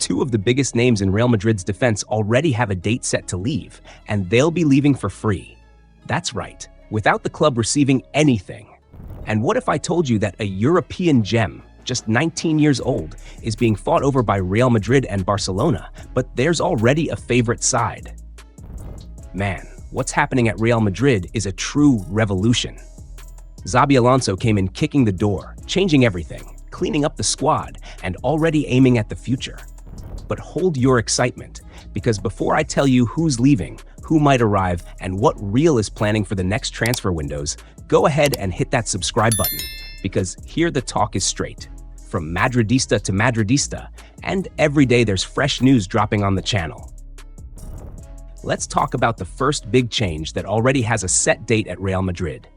Two of the biggest names in Real Madrid's defense already have a date set to leave, and they'll be leaving for free. That's right, without the club receiving anything. And what if I told you that a European gem, just 19 years old, is being fought over by Real Madrid and Barcelona, but there's already a favorite side? Man, what's happening at Real Madrid is a true revolution. Xabi Alonso came in kicking the door, changing everything, cleaning up the squad, and already aiming at the future. But hold your excitement, because before I tell you who's leaving, who might arrive, and what Real is planning for the next transfer windows, go ahead and hit that subscribe button, because here the talk is straight. From Madridista to Madridista, and every day there's fresh news dropping on the channel. Let's talk about the first big change that already has a set date at Real Madrid.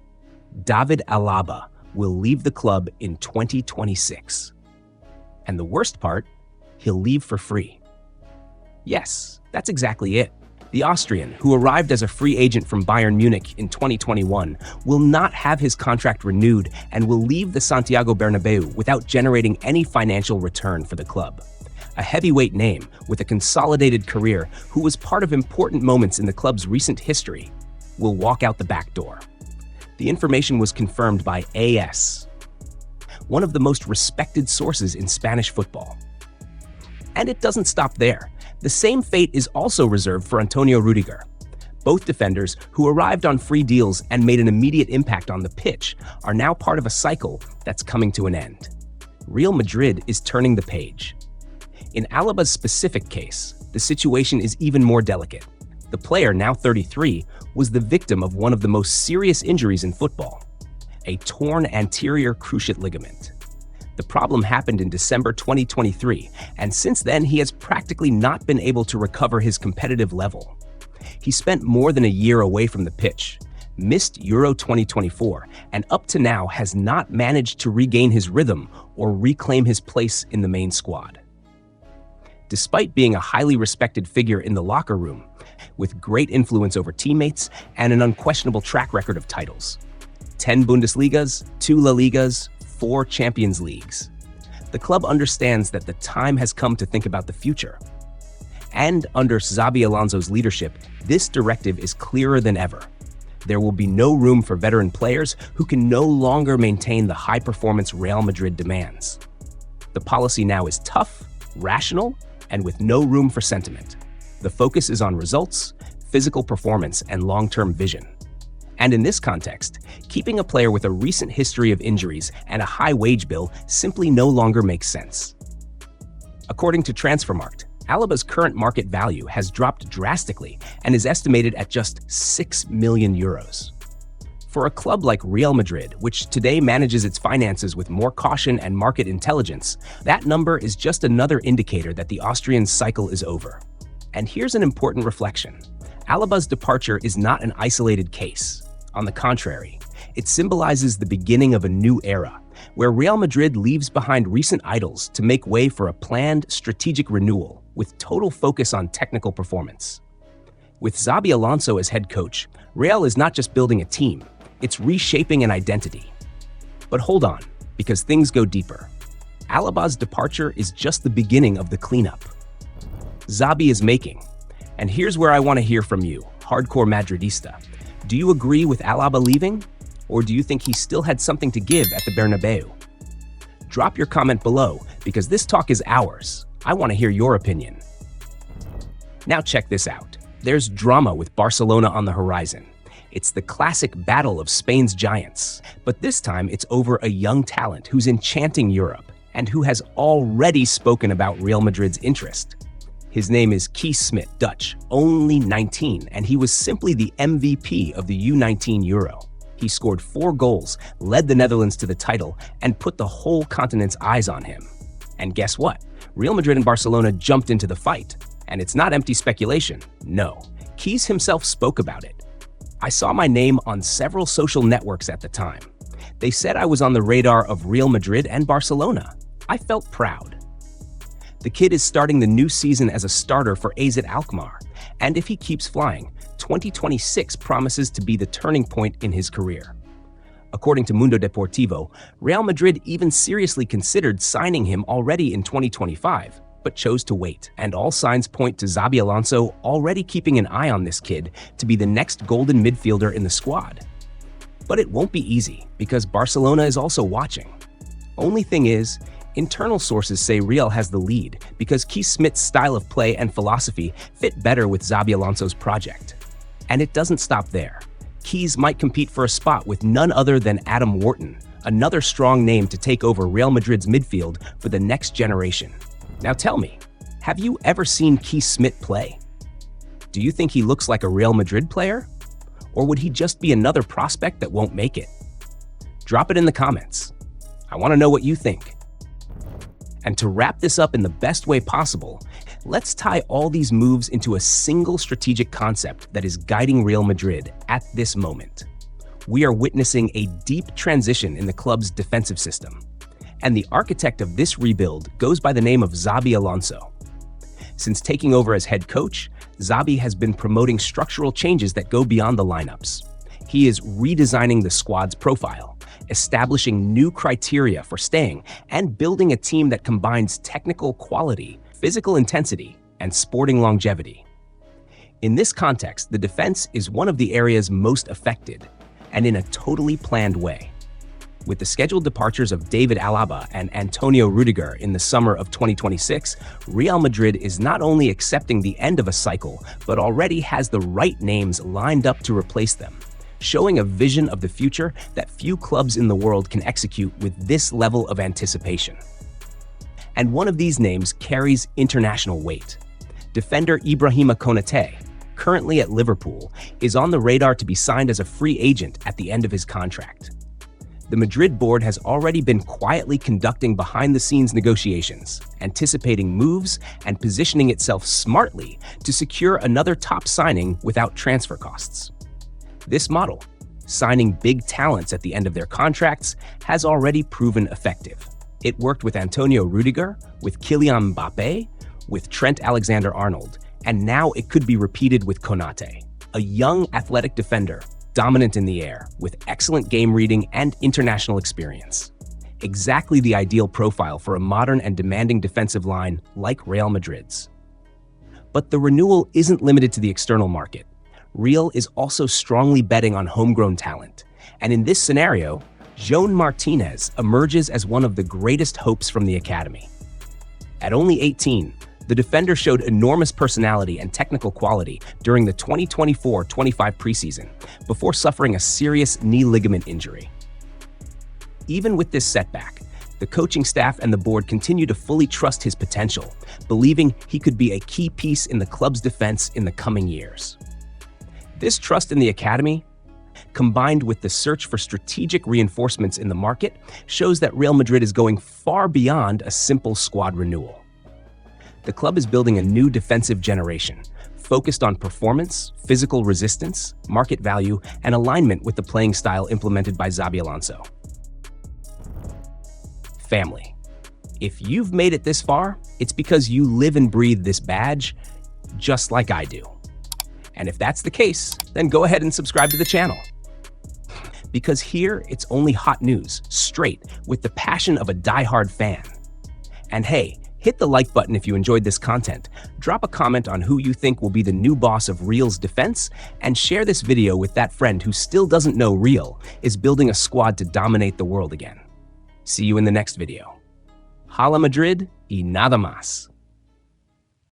David Alaba will leave the club in 2026. And the worst part, he'll leave for free. Yes, that's exactly it. The Austrian, who arrived as a free agent from Bayern Munich in 2021, will not have his contract renewed and will leave the Santiago Bernabeu without generating any financial return for the club. A heavyweight name with a consolidated career who was part of important moments in the club's recent history will walk out the back door. The information was confirmed by AS, one of the most respected sources in Spanish football. And it doesn't stop there. The same fate is also reserved for Antonio Rudiger. Both defenders, who arrived on free deals and made an immediate impact on the pitch, are now part of a cycle that's coming to an end. Real Madrid is turning the page. In Alaba's specific case, the situation is even more delicate. The player, now 33, was the victim of one of the most serious injuries in football, a torn anterior cruciate ligament. The problem happened in December 2023, and since then he has practically not been able to recover his competitive level. He spent more than a year away from the pitch, missed Euro 2024, and up to now has not managed to regain his rhythm or reclaim his place in the main squad. Despite being a highly respected figure in the locker room, with great influence over teammates and an unquestionable track record of titles, 10 Bundesligas, 2 La Ligas, 4 Champions Leagues. The club understands that the time has come to think about the future. And under Xabi Alonso's leadership, this directive is clearer than ever. There will be no room for veteran players who can no longer maintain the high-performance Real Madrid demands. The policy now is tough, rational, and with no room for sentiment. The focus is on results, physical performance, and long-term vision. And in this context, keeping a player with a recent history of injuries and a high wage bill simply no longer makes sense. According to Transfermarkt, Alaba's current market value has dropped drastically and is estimated at just 6 million euros. For a club like Real Madrid, which today manages its finances with more caution and market intelligence, that number is just another indicator that the Austrian cycle is over. And here's an important reflection. Alaba's departure is not an isolated case. On the contrary, it symbolizes the beginning of a new era, where Real Madrid leaves behind recent idols to make way for a planned strategic renewal with total focus on technical performance. With Xabi Alonso as head coach, Real is not just building a team, it's reshaping an identity. But hold on, because things go deeper. Alaba's departure is just the beginning of the cleanup Xabi is making. And here's where I want to hear from you, hardcore Madridista. Do you agree with Alaba leaving? Or do you think he still had something to give at the Bernabeu? Drop your comment below, because this talk is ours. I want to hear your opinion. Now check this out. There's drama with Barcelona on the horizon. It's the classic battle of Spain's giants, but this time it's over a young talent who's enchanting Europe and who has already spoken about Real Madrid's interest. His name is Kees Smit, Dutch, only 19, and he was simply the MVP of the U19 Euro. He scored 4 goals, led the Netherlands to the title, and put the whole continent's eyes on him. And guess what? Real Madrid and Barcelona jumped into the fight. And it's not empty speculation. No, Kees himself spoke about it. I saw my name on several social networks at the time. They said I was on the radar of Real Madrid and Barcelona. I felt proud. The kid is starting the new season as a starter for AZ Alkmaar, and if he keeps flying, 2026 promises to be the turning point in his career. According to Mundo Deportivo, Real Madrid even seriously considered signing him already in 2025, but chose to wait, and all signs point to Xabi Alonso already keeping an eye on this kid to be the next golden midfielder in the squad. But it won't be easy, because Barcelona is also watching. Only thing is, internal sources say Real has the lead because Keith Smith's style of play and philosophy fit better with Xabi Alonso's project. And it doesn't stop there. Keys might compete for a spot with none other than Adam Wharton, another strong name to take over Real Madrid's midfield for the next generation. Now tell me, have you ever seen Keith Smith play? Do you think he looks like a Real Madrid player? Or would he just be another prospect that won't make it? Drop it in the comments. I want to know what you think. And to wrap this up in the best way possible, let's tie all these moves into a single strategic concept that is guiding Real Madrid at this moment. We are witnessing a deep transition in the club's defensive system, and the architect of this rebuild goes by the name of Xabi Alonso. Since taking over as head coach, Xabi has been promoting structural changes that go beyond the lineups. He is redesigning the squad's profile, establishing new criteria for staying, and building a team that combines technical quality, physical intensity, and sporting longevity. In this context, the defense is one of the areas most affected, and in a totally planned way. With the scheduled departures of David Alaba and Antonio Rudiger in the summer of 2026, Real Madrid is not only accepting the end of a cycle, but already has the right names lined up to replace them, showing a vision of the future that few clubs in the world can execute with this level of anticipation. And one of these names carries international weight. Defender Ibrahima Konate, currently at Liverpool, is on the radar to be signed as a free agent at the end of his contract. The Madrid board has already been quietly conducting behind-the-scenes negotiations, anticipating moves and positioning itself smartly to secure another top signing without transfer costs. This model, signing big talents at the end of their contracts, has already proven effective. It worked with Antonio Rudiger, with Kylian Mbappe, with Trent Alexander-Arnold, and now it could be repeated with Konate, a young athletic defender, dominant in the air, with excellent game reading and international experience. Exactly the ideal profile for a modern and demanding defensive line like Real Madrid's. But the renewal isn't limited to the external market. Real is also strongly betting on homegrown talent, and in this scenario, Joan Martinez emerges as one of the greatest hopes from the academy. At only 18, the defender showed enormous personality and technical quality during the 2024-25 preseason before suffering a serious knee ligament injury. Even with this setback, the coaching staff and the board continue to fully trust his potential, believing he could be a key piece in the club's defense in the coming years. This trust in the academy, combined with the search for strategic reinforcements in the market, shows that Real Madrid is going far beyond a simple squad renewal. The club is building a new defensive generation, focused on performance, physical resistance, market value, and alignment with the playing style implemented by Xabi Alonso. Family. If you've made it this far, it's because you live and breathe this badge, just like I do. And if that's the case, then go ahead and subscribe to the channel. Because here, it's only hot news, straight, with the passion of a die-hard fan. And hey, hit the like button if you enjoyed this content, drop a comment on who you think will be the new boss of Real's defense, and share this video with that friend who still doesn't know Real is building a squad to dominate the world again. See you in the next video. Hala Madrid y nada más.